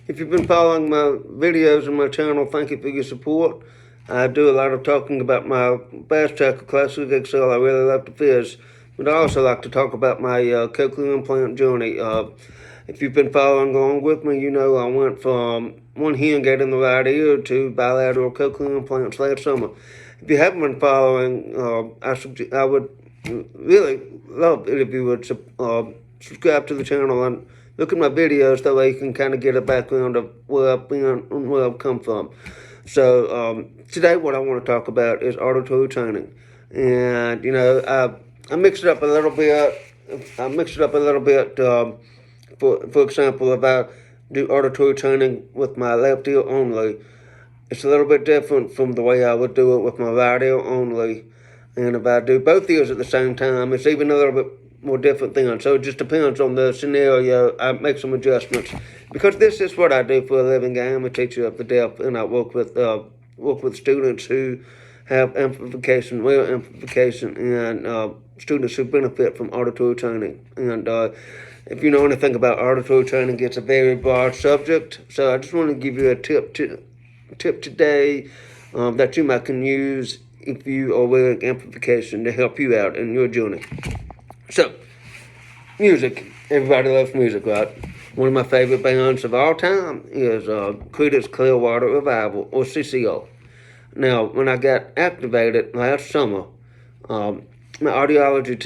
If you've been following my videos on my channel, thank you for your support. I do a lot of talking about my bass tackle classic Excel. I really love to fish, but I also like to talk about my cochlear implant journey. If you've been following along with me, you know I went from one hearing aid in the right ear to bilateral cochlear implants last summer. If you haven't been following, I would really love it if you would subscribe to the channel and look at my videos. That way you can kind of get a background of where I've been and where I've come from. So today what I want to talk about is auditory training. And, you know, I mixed it up a little bit. For example, if I do auditory training with my left ear only, it's a little bit different from the way I would do it with my right ear only. And if I do both ears at the same time, it's even a little bit more different thing. So it just depends on the scenario. I make some adjustments. Because this is what I do for a living. I am a teacher of the deaf, and I work with students who have amplification, real amplification, and students who benefit from auditory training. And if you know anything about auditory training, it's a very broad subject. So I just want to give you a tip today that you might can use if you are wearing amplification to help you out in your journey. So, music. Everybody loves music, right? One of my favorite bands of all time is Creedence Clearwater Revival, or CCO. Now, when I got activated last summer, my audiology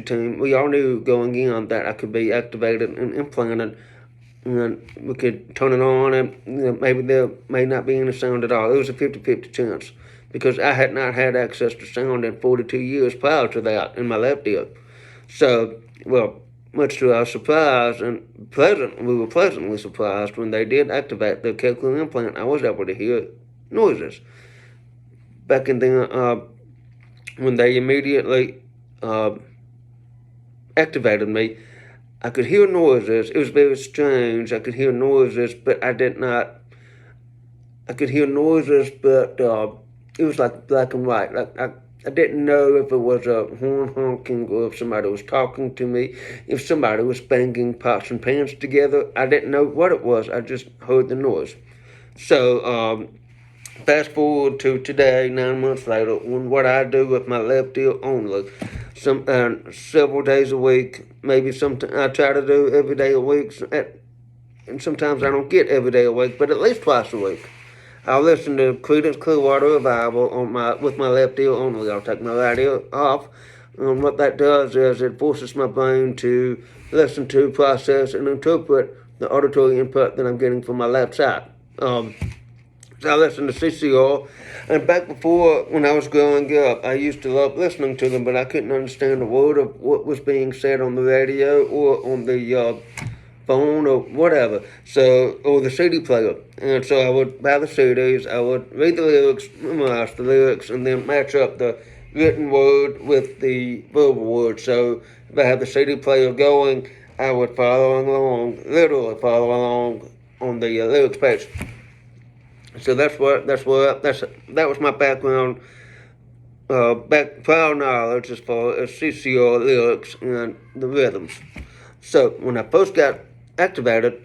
team, we all knew going in that I could be activated and implanted, and we could turn it on, and maybe there may not be any sound at all. It was a 50-50 chance, because I had not had access to sound in 42 years prior to that in my left ear. So, well, much to our surprise and we were pleasantly surprised when they did activate the cochlear implant. I was able to hear noises. Back in the when they immediately activated me, I could hear noises. It was very strange. I could hear noises, but I could hear noises, but it was like black and white. I didn't know if it was a horn honking or if somebody was talking to me, if somebody was banging pots and pans together. I didn't know what it was. I just heard the noise. So fast forward to today, 9 months later, when what I do with my left ear only, several days a week, maybe I try to do every day a week, and sometimes I don't get every day a week, but at least twice a week. I'll listen to Creedence Clearwater Revival with my left ear only. I'll take my right ear off, and what that does is it forces my brain to listen to, process, and interpret the auditory input that I'm getting from my left side. So I listen to CCR, and back before, when I was growing up, I used to love listening to them, but I couldn't understand a word of what was being said on the radio or on the phone or whatever, or the CD player. And so I would buy the CDs, I would read the lyrics, memorize the lyrics, and then match up the written word with the verbal word. So if I had the CD player going, I would literally follow along on the lyrics page. So that was my background, prior knowledge as far as CCR lyrics and the rhythms. So when I first got activated,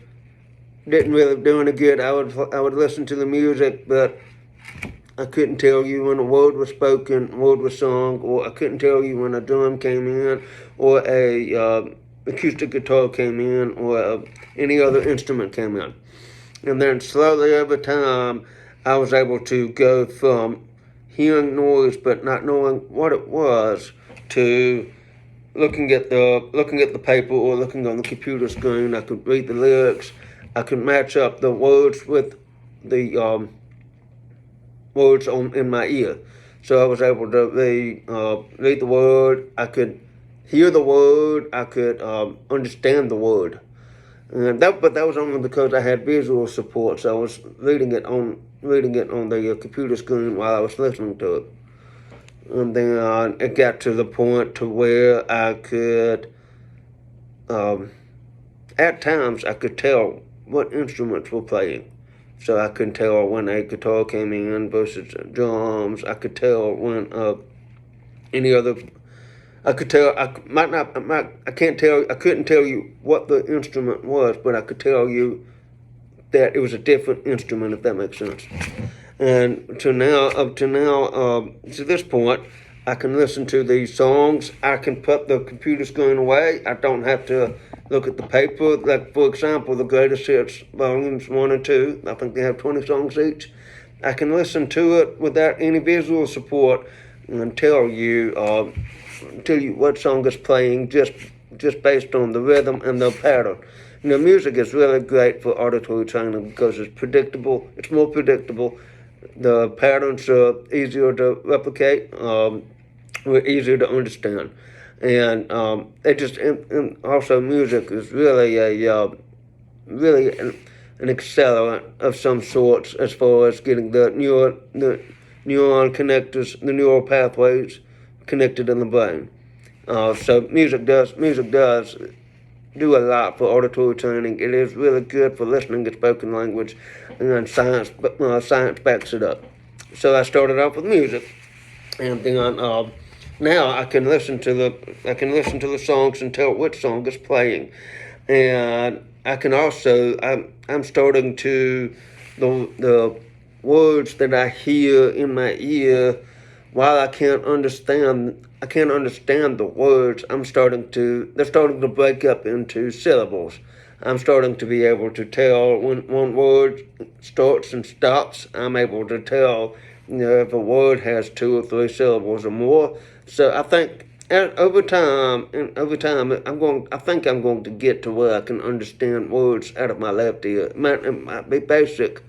didn't really do any good. I would listen to the music, but I couldn't tell you when a word was spoken, word was sung, or I couldn't tell you when a drum came in, or a acoustic guitar came in, or any other instrument came in. And then slowly over time, I was able to go from hearing noise but not knowing what it was to looking at the paper or looking on the computer screen. I could read the lyrics. I could match up the words with the words in my ear. So I was able to read the word. I could hear the word. I could understand the word. But that was only because I had visual support. So I was reading it on the computer screen while I was listening to it. And then it got to the point to where I could, at times, I could tell what instruments were playing. So I could tell when a guitar came in versus drums. I could tell when any other I could tell. I can't tell. I couldn't tell you what the instrument was, but I could tell you that it was a different instrument, if that makes sense. And up to now, to this point, I can listen to these songs. I can put the computer screen away. I don't have to look at the paper. Like, for example, the Greatest Hits Volumes 1 and 2, I think they have 20 songs each. I can listen to it without any visual support and tell you what song is playing just based on the rhythm and the pattern. Music is really great for auditory training because it's predictable. It's more predictable. The patterns are easier to replicate. Easier to understand, and and also music is really really an accelerant of some sorts as far as getting the neuron connectors, the neural pathways connected in the brain. So music does do a lot for auditory training. It is really good for listening to spoken language, and science backs it up. So I started off with music, and then now I can listen to the songs and tell which song is playing, and I can also I'm starting to the words that I hear in my ear. While I can't understand the words, they're starting to break up into syllables. I'm starting to be able to tell when one word starts and stops. I'm able to tell, if a word has 2 or 3 syllables or more. So I think over time, I think I'm going to get to where I can understand words out of my left ear. It might be basic.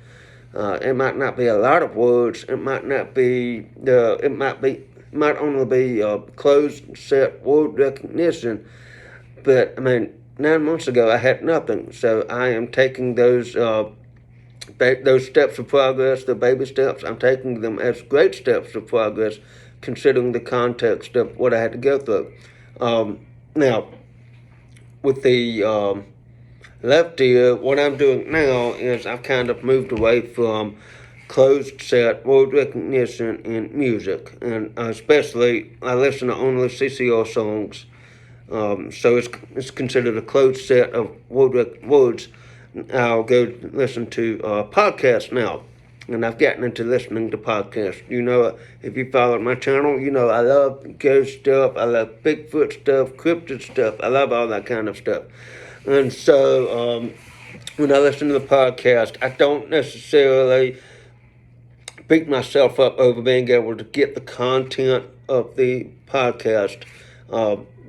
It might not be a lot of words. It might not be. Might only be closed set word recognition. But I mean, 9 months ago I had nothing. So I am taking those steps of progress, the baby steps. I'm taking them as great steps of progress, considering the context of what I had to go through. Now, with the left ear, what I'm doing now is I've kind of moved away from closed set word recognition in music, and especially I listen to only CCR songs. So it's considered a closed set of words. I'll go listen to podcasts now, and I've gotten into listening to podcasts. If you follow my channel, I love ghost stuff, I love Bigfoot stuff, cryptid stuff. I love all that kind of stuff. And so when I listen to the podcast, I don't necessarily beat myself up over being able to get the content of the podcast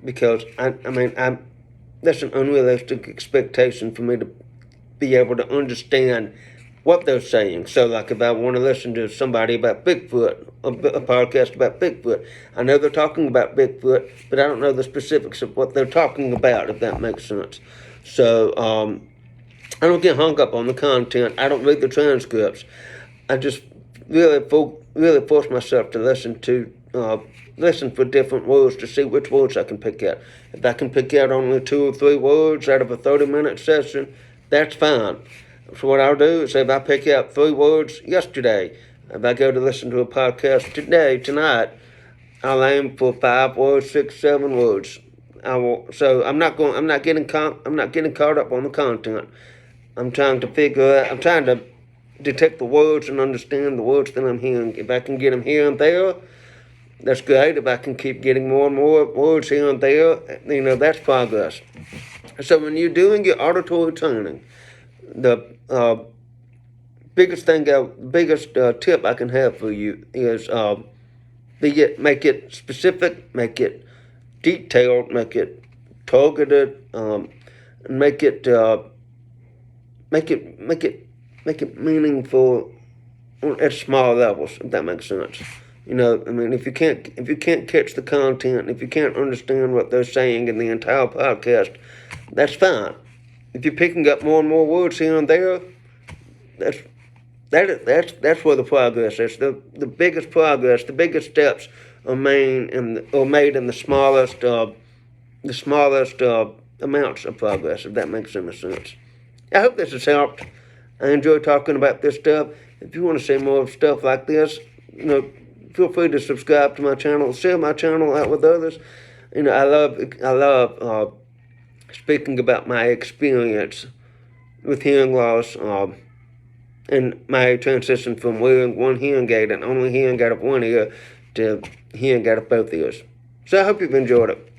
because that's an unrealistic expectation for me to be able to understand what they're saying. So, like, if I want to listen to somebody about Bigfoot, a podcast about Bigfoot, I know they're talking about Bigfoot, but I don't know the specifics of what they're talking about, if that makes sense. So, I don't get hung up on the content. I don't read the transcripts. I just really force myself to listen for different words to see which words I can pick out. If I can pick out only 2 or 3 words out of a 30-minute session, that's fine. So what I'll do is, if I pick out 3 words yesterday, if I go to listen to a podcast tonight, I'll aim for 5 words, 6, 7 words. So I'm not getting caught up on the content. I'm trying to detect the words and understand the words that I'm hearing. If I can get them here and there, that's great. If I can keep getting more and more words here and there, that's progress. So when you're doing your auditory training, the biggest tip I can have for you is make it specific, make it detailed, make it targeted, and make it meaningful at small levels, if that makes sense. If you can't catch the content, if you can't understand what they're saying in the entire podcast, that's fine. If you're picking up more and more words here and there, that's where the progress is. The biggest progress, the biggest steps are made in the smallest amounts of progress, if that makes any sense. I hope this has helped. I enjoy talking about this stuff. If you want to see more stuff like this, feel free to subscribe to my channel, share my channel out with others, I love speaking about my experience with hearing loss and my transition from wearing one hearing aid and only hearing out of one ear to hearing out of both ears. So I hope you've enjoyed it.